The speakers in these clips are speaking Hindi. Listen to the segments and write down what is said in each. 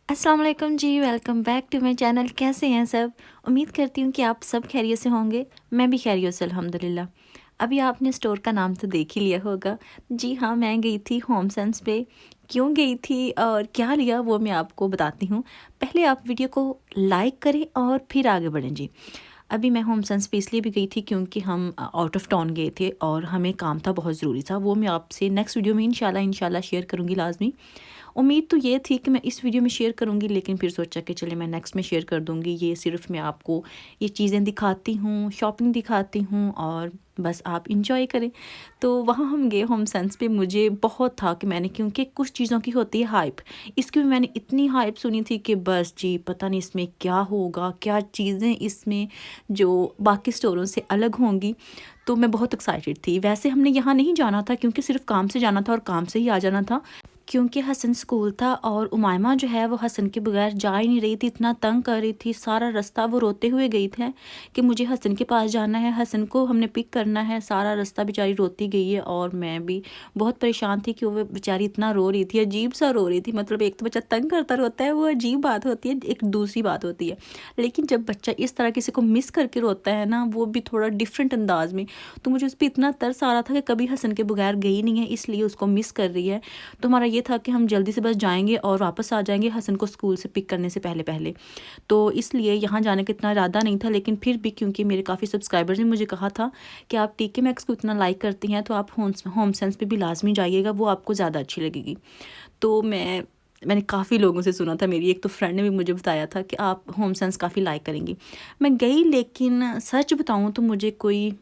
अस्सलाम वालेकुम जी, welcome back to my channel. कैसे हैं सब? उम्मीद करती हूँ कि आप सब खैरियत से होंगे। मैं भी खैरियत से अल्हम्दुलिल्लाह। अभी आपने स्टोर का नाम तो देख ही लिया होगा। जी हाँ, मैं गई थी होम सेंस पे। क्यों गई थी और क्या लिया वो मैं आपको बताती हूँ। पहले आप वीडियो को लाइक करें और फिर आगे बढ़ें जी। अभी मैं होम साइंस पे इसलिए भी गई थी क्योंकि हम आउट ऑफ टाउन गए थे और हमें काम था, बहुत ज़रूरी था। वो मैं आपसे नेक्स्ट वीडियो में इंशाल्लाह शेयर करूँगी लाजमी। उम्मीद तो ये थी कि मैं इस वीडियो में शेयर करूँगी, लेकिन फिर सोचा कि चले मैं नेक्स्ट में शेयर कर दूँगी। ये सिर्फ मैं आपको ये चीज़ें दिखाती हूँ, शॉपिंग दिखाती हूँ और बस आप इंजॉय करें। तो वहाँ हम गए होम सेंस पे। मुझे बहुत था कि मैंने, क्योंकि कुछ चीज़ों की होती है हाइप, इसकी भी मैंने इतनी हाइप सुनी थी कि बस जी पता नहीं इसमें क्या होगा, क्या चीज़ें इसमें जो बाकी स्टोरों से अलग होंगी। तो मैं बहुत एक्साइटेड थी। वैसे हमने यहाँ नहीं जाना था क्योंकि सिर्फ काम से जाना था और काम से ही आ जाना था, क्योंकि हसन स्कूल था और उमायमा जो है वो हसन के बगैर जा ही नहीं रही थी। इतना तंग कर रही थी, सारा रास्ता वो रोते हुए गई थी कि मुझे हसन के पास जाना है, हसन को हमने पिक करना है। सारा रास्ता बेचारी रोती गई है और मैं भी बहुत परेशान थी कि वो बेचारी इतना रो रही थी, अजीब सा रो रही थी। मतलब एक तो बच्चा तंग करता रोता है, वो अजीब बात होती है, एक दूसरी बात होती है। लेकिन जब बच्चा इस तरह किसी को मिस करके रोता है ना, वो भी थोड़ा डिफरेंट अंदाज में, तो मुझे उस पर इतना तरस आ रहा था कि कभी हसन के बगैर गई नहीं है, इसलिए उसको मिस कर रही है। तो हमारा ये था कि हम जल्दी से बस जाएंगे और वापस आ जाएंगे हसन को स्कूल से पिक करने से पहले पहले। तो इसलिए यहाँ जाने का इतना इरादा नहीं था, लेकिन फिर भी क्योंकि मेरे काफ़ी सब्सक्राइबर्स ने मुझे कहा था कि आप टीके मैक्स को इतना लाइक करती हैं तो आप होम सेंस पे भी लाजमी जाइएगा, वो आपको ज़्यादा अच्छी लगेगी। तो मैंने काफ़ी लोगों से सुना था, मेरी एक तो फ्रेंड ने भी मुझे बताया था कि आप होम सेंस काफ़ी लाइक करेंगी। मैं गई, लेकिन सच बताऊँ तो मुझे कोई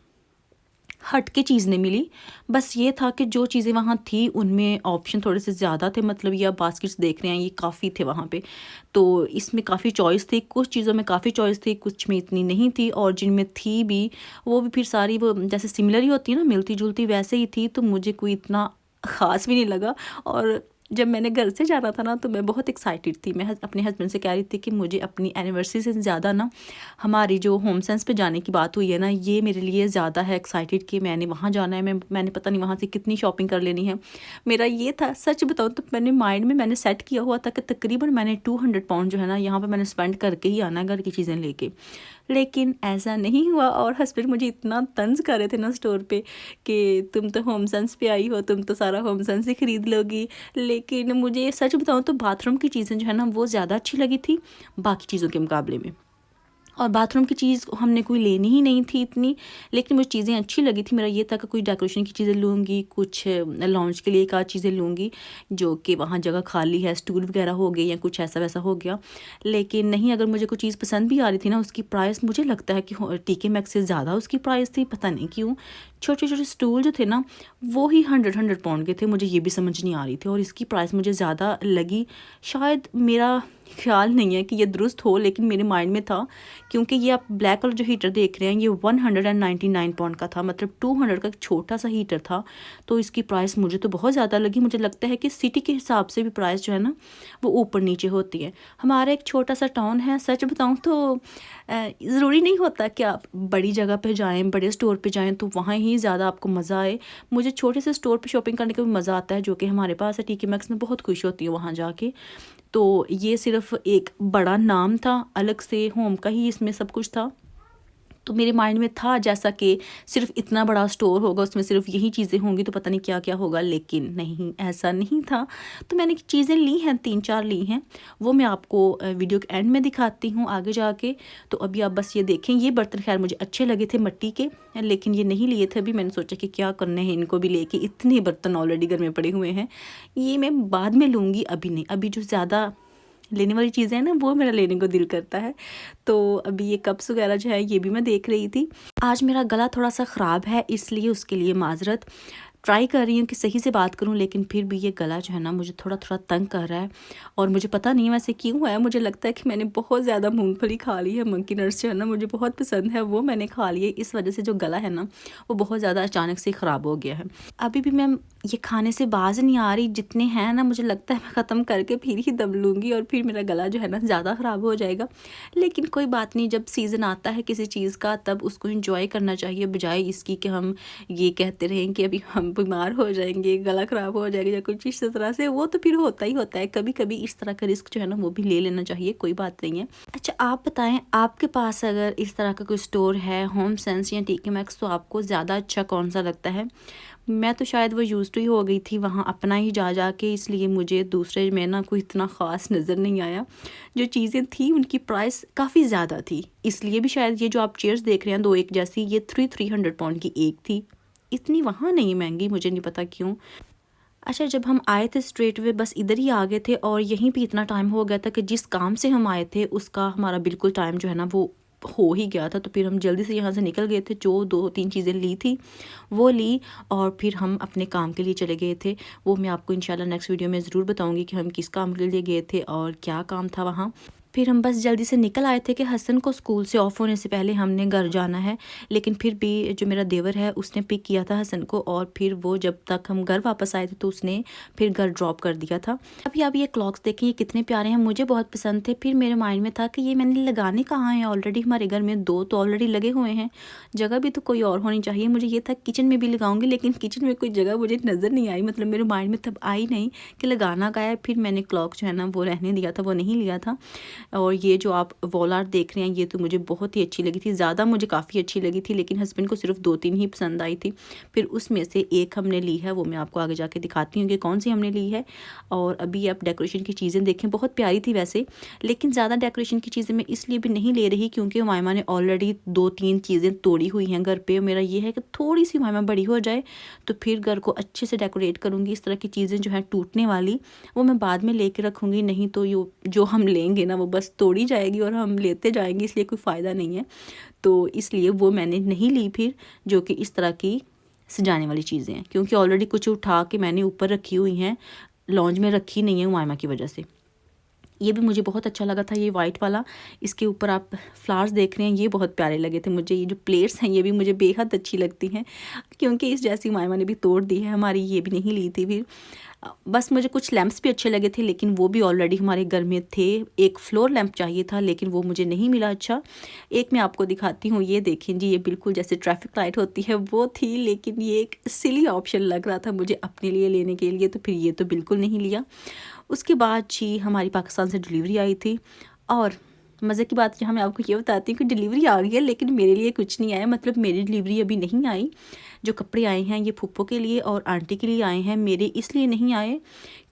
हट के चीज़ नहीं मिली। बस ये था कि जो चीज़ें वहाँ थी उनमें ऑप्शन थोड़े से ज़्यादा थे। मतलब ये आप बास्केट्स देख रहे हैं, ये काफ़ी थे वहाँ पे, तो इसमें काफ़ी चॉइस थी। कुछ चीज़ों में काफ़ी चॉइस थी, कुछ में इतनी नहीं थी, और जिनमें थी भी वो भी फिर सारी वो जैसे सिमिलर ही होती है ना, मिलती जुलती वैसे ही थी। तो मुझे कोई इतना ख़ास भी नहीं लगा। और जब मैंने घर से जाना था ना, तो मैं बहुत एक्साइटेड थी। मैं अपने हस्बैंड से कह रही थी कि मुझे अपनी एनिवर्सरी से ज़्यादा ना हमारी जो होम साइंस पे जाने की बात हुई है ना, ये मेरे लिए ज़्यादा है एक्साइटेड कि मैंने वहाँ जाना है। मैंने पता नहीं वहाँ से कितनी शॉपिंग कर लेनी है। मेरा ये था, सच बताऊँ तो मैंने माइंड में मैंने सेट किया हुआ था कि तकरीबन मैंने 200 पाउंड जो है ना यहाँ पर मैंने स्पेंड करके ही आना है घर की चीज़ें लेके। लेकिन ऐसा नहीं हुआ और हस्बैंड मुझे इतना तंज कर रहे थे ना स्टोर पे कि तुम तो होम सेंस पे आई हो, तुम तो सारा होम सेंस ही खरीद लोगी। लेकिन मुझे सच बताऊँ तो बाथरूम की चीज़ें जो है ना वो ज़्यादा अच्छी लगी थी बाकी चीज़ों के मुकाबले में। और बाथरूम की चीज़ हमने कोई लेनी ही नहीं थी इतनी, लेकिन मुझे चीज़ें अच्छी लगी थी। मेरा ये था कि कोई डेकोरेशन की चीज़ें लूँगी, कुछ लॉन्च के लिए एक आध चीज़ें लूँगी जो कि वहाँ जगह खाली है, स्टूल वगैरह हो गए या कुछ ऐसा वैसा हो गया। लेकिन नहीं, अगर मुझे कोई चीज़ पसंद भी आ रही थी ना, उसकी प्राइस मुझे लगता है कि टीके मैक्स से ज़्यादा उसकी प्राइस थी, पता नहीं क्यों। छोटे छोटे स्टूल जो थे ना, वो ही 100 पाउंड के थे। मुझे ये भी समझ नहीं आ रही थी और इसकी प्राइस मुझे ज़्यादा लगी। शायद मेरा ख्याल नहीं है कि ये दुरुस्त हो, लेकिन मेरे माइंड में था, क्योंकि ये आप ब्लैक कलर जो हीटर देख रहे हैं ये 199 पाउंड का था, मतलब 200 का एक छोटा सा हीटर था। तो इसकी प्राइस मुझे तो बहुत ज़्यादा लगी। मुझे लगता है कि सिटी के हिसाब से भी प्राइस जो है ना वो ऊपर नीचे होती है। हमारा एक छोटा सा टाउन है, सच बताऊँ तो ज़रूरी नहीं होता कि आप बड़ी जगह पे जाएं, बड़े स्टोर पे जाएं तो वहाँ ही ज़्यादा आपको मज़ा आए। मुझे छोटे से स्टोर पे शॉपिंग करने का भी मज़ा आता है, जो कि हमारे पास है। टीके मैक्स में बहुत खुश होती है वहाँ जाके। तो ये सिर्फ एक बड़ा नाम था, अलग से होम का ही इसमें सब कुछ था। तो मेरे माइंड में था जैसा कि सिर्फ इतना बड़ा स्टोर होगा, उसमें सिर्फ यही चीज़ें होंगी तो पता नहीं क्या क्या होगा, लेकिन नहीं, ऐसा नहीं था। तो मैंने चीज़ें ली हैं, 3-4 ली हैं, वो मैं आपको वीडियो के एंड में दिखाती हूँ आगे जाके। तो अभी आप बस ये देखें। ये बर्तन खैर मुझे अच्छे लगे थे मिट्टी के, लेकिन ये नहीं लिए थे। अभी मैंने सोचा कि क्या करने हैं इनको भी लेके, इतने बर्तन ऑलरेडी घर में पड़े हुए हैं, ये मैं बाद में लूँगी, अभी नहीं। अभी जो ज़्यादा लेने वाली चीज़ें हैं ना वो मेरा लेने को दिल करता है। तो अभी ये कप्स वगैरह जो है ये भी मैं देख रही थी। आज मेरा गला थोड़ा सा ख़राब है, इसलिए उसके लिए माजरत। ट्राई कर रही हूँ कि सही से बात करूँ, लेकिन फिर भी ये गला जो है ना मुझे थोड़ा थोड़ा तंग कर रहा है। और मुझे पता नहीं वैसे क्यों है, मुझे लगता है कि मैंने बहुत ज़्यादा मूंगफली खा ली है। मंकी नट्स जो है ना मुझे बहुत पसंद है, वो मैंने खा ली है। इस वजह से जो गला है ना वो बहुत ज़्यादा अचानक से ख़राब हो गया है। अभी भी मैं ये खाने से बाज नहीं आ रही, जितने हैं ना मुझे लगता है मैं ख़त्म करके फिर ही दम लूँगी और फिर मेरा गला जो है ना ज़्यादा ख़राब हो जाएगा। लेकिन कोई बात नहीं, जब सीज़न आता है किसी चीज़ का तब उसको एंजॉय करना चाहिए, बजाय इसकी कि हम ये कहते रहें कि अभी हम बीमार हो जाएंगे, गला ख़राब हो जाएगा या कुछ इस तरह से। वो तो फिर होता ही होता है, कभी कभी इस तरह का रिस्क जो है ना वो भी ले लेना चाहिए, कोई बात नहीं है। अच्छा आप बताएं, आपके पास अगर इस तरह का कोई स्टोर है, होम सेंस या टीके मैक्स, तो आपको ज़्यादा अच्छा कौन सा लगता है? मैं तो शायद वो यूज़ टू ही हो गई थी वहाँ अपना ही जा के, इसलिए मुझे दूसरे में ना कोई इतना ख़ास नज़र नहीं आया। जो चीज़ें थी उनकी प्राइस काफ़ी ज़्यादा थी, इसलिए भी शायद ये जो आप चेयर्स देख रहे हैं 2 एक जैसी, ये 300 पाउंड की एक थी। इतनी वहाँ नहीं महंगी, मुझे नहीं पता क्यों। अच्छा जब हम आए थे स्ट्रेट वे बस इधर ही आ गए थे और यहीं पे इतना टाइम हो गया था कि जिस काम से हम आए थे उसका हमारा बिल्कुल टाइम जो है ना वो हो ही गया था। तो फिर हम जल्दी से यहाँ से निकल गए थे, जो 2-3 चीज़ें ली थी वो ली और फिर हम अपने काम के लिए चले गए थे। वो मैं आपको इंशाल्लाह नेक्स्ट वीडियो में ज़रूर बताऊँगी कि हम किस काम के लिए गए थे और क्या काम था वहाँ। फिर हम बस जल्दी से निकल आए थे कि हसन को स्कूल से ऑफ होने से पहले हमने घर जाना है, लेकिन फिर भी जो मेरा देवर है उसने पिक किया था हसन को और फिर वो जब तक हम घर वापस आए थे तो उसने फिर घर ड्रॉप कर दिया था। अभी आप ये क्लॉक्स देखें, ये कितने प्यारे हैं, मुझे बहुत पसंद थे। फिर मेरे माइंड में था कि ये मैंने लगाने कहाँ हैं, ऑलरेडी हमारे घर में 2 तो ऑलरेडी लगे हुए हैं, जगह भी तो कोई और होनी चाहिए। मुझे ये था किचन में भी लगाऊंगी, लेकिन किचन में कोई जगह मुझे नज़र नहीं आई, मतलब मेरे माइंड में तब आई नहीं कि लगाना का है। फिर मैंने क्लॉक जो है ना वो रहने दिया था, वो नहीं लिया था। और ये जो आप वॉल आर्ट देख रहे हैं ये तो मुझे बहुत ही अच्छी लगी थी, ज़्यादा मुझे काफ़ी अच्छी लगी थी, लेकिन हस्बैंड को सिर्फ 2-3 ही पसंद आई थी। फिर उसमें से एक हमने ली है, वो मैं आपको आगे जाके दिखाती हूँ कि कौन सी हमने ली है। और अभी आप डेकोरेशन की चीज़ें देखें, बहुत प्यारी थी वैसे, लेकिन ज़्यादा डेकोरेशन की चीज़ें मैं इसलिए भी नहीं ले रही क्योंकि उमाइमा ने ऑलरेडी 2-3 चीज़ें तोड़ी हुई हैं घर पर। मेरा ये है कि थोड़ी सी उमाइमा बड़ी हो जाए तो फिर घर को अच्छे से डेकोरेट करूँगी। इस तरह की चीज़ें जो हैं टूटने वाली वो मैं बाद में लेके रखूँगी, नहीं तो जो हम लेंगे ना वो बस तोड़ी जाएगी और हम लेते जाएंगे, इसलिए कोई फ़ायदा नहीं है। तो इसलिए वो मैंने नहीं ली फिर, जो कि इस तरह की सजाने वाली चीज़ें हैं, क्योंकि ऑलरेडी कुछ उठा के मैंने ऊपर रखी हुई हैं, लॉन्ज में रखी नहीं है उमाइमा की वजह से। ये भी मुझे बहुत अच्छा लगा था, ये वाइट वाला, इसके ऊपर आप फ्लावर्स देख रहे हैं, ये बहुत प्यारे लगे थे मुझे। ये जो प्लेट्स हैं ये भी मुझे बेहद अच्छी लगती हैं, क्योंकि इस जैसी उमाइमा ने भी तोड़ दी है हमारी, ये भी नहीं ली थी फिर। बस मुझे कुछ लैंप्स भी अच्छे लगे थे, लेकिन वो भी ऑलरेडी हमारे घर में थे। एक फ्लोर लैंप चाहिए था लेकिन वो मुझे नहीं मिला। अच्छा एक मैं आपको दिखाती हूँ, ये देखें जी, ये बिल्कुल जैसे ट्रैफिक लाइट होती है वो थी, लेकिन ये एक सिली ऑप्शन लग रहा था मुझे अपने लिए लेने के लिए, तो फिर ये तो बिल्कुल नहीं लिया। उसके बाद जी हमारी पाकिस्तान से डिलीवरी आई थी, और मज़े की बात यहाँ मैं आपको ये बताती हूँ कि डिलीवरी आ गई है लेकिन मेरे लिए कुछ नहीं आया, मतलब मेरी डिलीवरी अभी नहीं आई। जो कपड़े आए हैं ये फूफो के लिए और आंटी के लिए आए हैं, मेरे इसलिए नहीं आए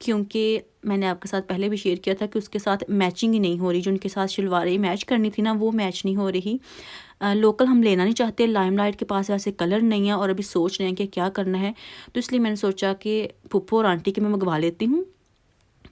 क्योंकि मैंने आपके साथ पहले भी शेयर किया था कि उसके साथ मैचिंग ही नहीं हो रही, जो उनके साथ शलवारें मैच करनी थी ना वो मैच नहीं हो रही। लोकल हम लेना नहीं चाहते, लाइमलाइट के पास ऐसे कलर नहीं है और अभी सोच रहे हैं कि क्या करना है, तो इसलिए मैंने सोचा कि फूफो और आंटी के मैं मंगवा लेती हूँ।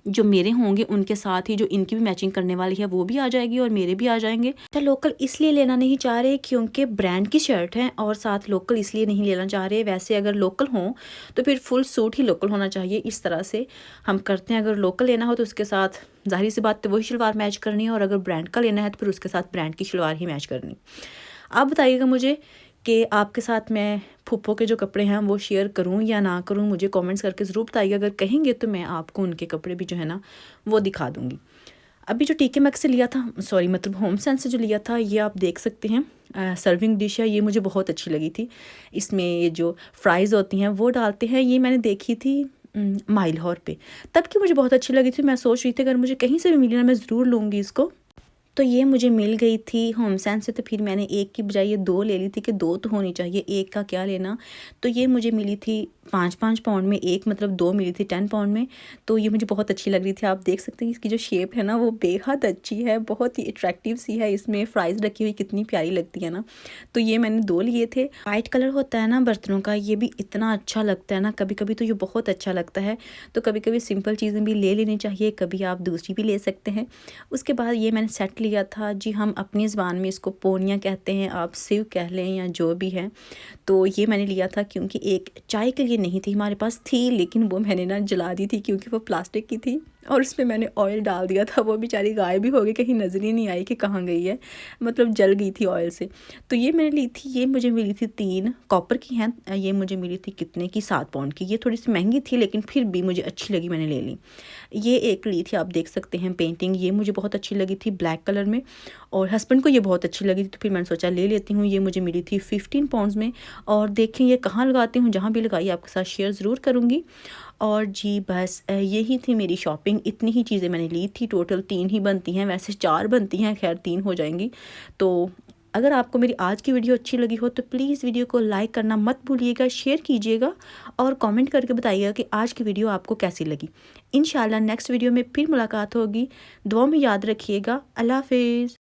जो मेरे होंगे उनके साथ ही जो इनकी भी मैचिंग करने वाली है वो भी आ जाएगी और मेरे भी आ जाएंगे। तो लोकल इसलिए लेना नहीं चाह रहे क्योंकि ब्रांड की शर्ट है, और साथ लोकल इसलिए नहीं लेना चाह रहे। वैसे अगर लोकल हो तो फिर फुल सूट ही लोकल होना चाहिए, इस तरह से हम करते हैं। अगर लोकल लेना हो तो उसके साथ जाहिर सी बात तो वही शलवार मैच करनी है, और अगर ब्रांड का लेना है तो फिर उसके साथ ब्रांड की शलवार ही मैच करनी। आप बताइएगा मुझे कि आपके साथ मैं फूफो के जो कपड़े हैं वो शेयर करूं या ना करूं, मुझे कमेंट्स करके ज़रूर बताइएगा। अगर कहेंगे तो मैं आपको उनके कपड़े भी जो है ना वो दिखा दूंगी। अभी जो टीके मैक्स से लिया था, सॉरी मतलब होम सेंस से जो लिया था, ये आप देख सकते हैं सर्विंग डिश है, ये मुझे बहुत अच्छी लगी थी। इसमें ये जो फ्राइज़ होती हैं वो डालते हैं, ये मैंने देखी थी माइल हॉर पे, तब की मुझे बहुत अच्छी लगी थी। मैं सोच रही थी अगर मुझे कहीं से भी मिली ना मैं ज़रूर लूँगी इसको। तो ये मुझे मिल गई थी होम सेंस से, तो फिर मैंने एक की बजाय ये 2 ले ली थी कि 2 तो होनी चाहिए, एक का क्या लेना। तो ये मुझे मिली थी 5-5 पाउंड में, एक मतलब 2 मिली थी 10 पाउंड में। तो ये मुझे बहुत अच्छी लग रही थी। आप देख सकते हैं इसकी जो शेप है ना वो बेहद अच्छी है, बहुत ही अट्रैक्टिव सी है। इसमें फ्राइज़ रखी हुई कितनी प्यारी लगती है ना। तो ये मैंने 2 लिए थे। वाइट कलर होता है ना बर्तनों का, ये भी इतना अच्छा लगता है ना, कभी कभी तो ये बहुत अच्छा लगता है। तो कभी कभी सिंपल चीज़ें भी ले लेनी चाहिए, कभी आप दूसरी भी ले सकते हैं। उसके बाद ये मैंने सेट लिया था जी, हम अपनी ज़बान में इसको पोनियाँ कहते हैं, आप सिव कह लें या जो भी है। तो ये मैंने लिया था क्योंकि एक चाय के लिए नहीं थी, हमारे पास थी लेकिन वो मैंने ना जला दी थी क्योंकि वो प्लास्टिक की थी। और उसमें मैंने ऑयल डाल दिया था, वो बेचारी गायब भी हो गई, कहीं नज़र ही नहीं आई कि कहाँ गई है, मतलब जल गई थी ऑयल से। तो ये मैंने ली थी, ये मुझे मिली थी 3 कॉपर की हैं। ये मुझे मिली थी कितने की, 7 पाउंड की। ये थोड़ी सी महंगी थी लेकिन फिर भी मुझे अच्छी लगी, मैंने ले ली। ये एक ली थी, आप देख सकते हैं पेंटिंग, ये मुझे बहुत अच्छी लगी थी ब्लैक कलर में, और हस्बैंड को ये बहुत अच्छी लगी थी, तो फिर मैंने सोचा ले लेती हूँ। ये मुझे मिली थी 15 पाउंड्स में। और देखें ये कहाँ लगाती हूँ, जहाँ भी लगाई आपके साथ शेयर ज़रूर करूँगी। और जी बस यही थी मेरी शॉपिंग, इतनी ही चीज़ें मैंने ली थी। टोटल 3 ही बनती हैं, वैसे 4 बनती हैं, खैर 3 हो जाएंगी। तो अगर आपको मेरी आज की वीडियो अच्छी लगी हो तो प्लीज़ वीडियो को लाइक करना मत भूलिएगा, शेयर कीजिएगा और कमेंट करके बताइएगा कि आज की वीडियो आपको कैसी लगी। इंशाल्लाह नेक्स्ट वीडियो में फिर मुलाकात होगी। दुआ में याद रखिएगा। अल्लाह हाफिज़।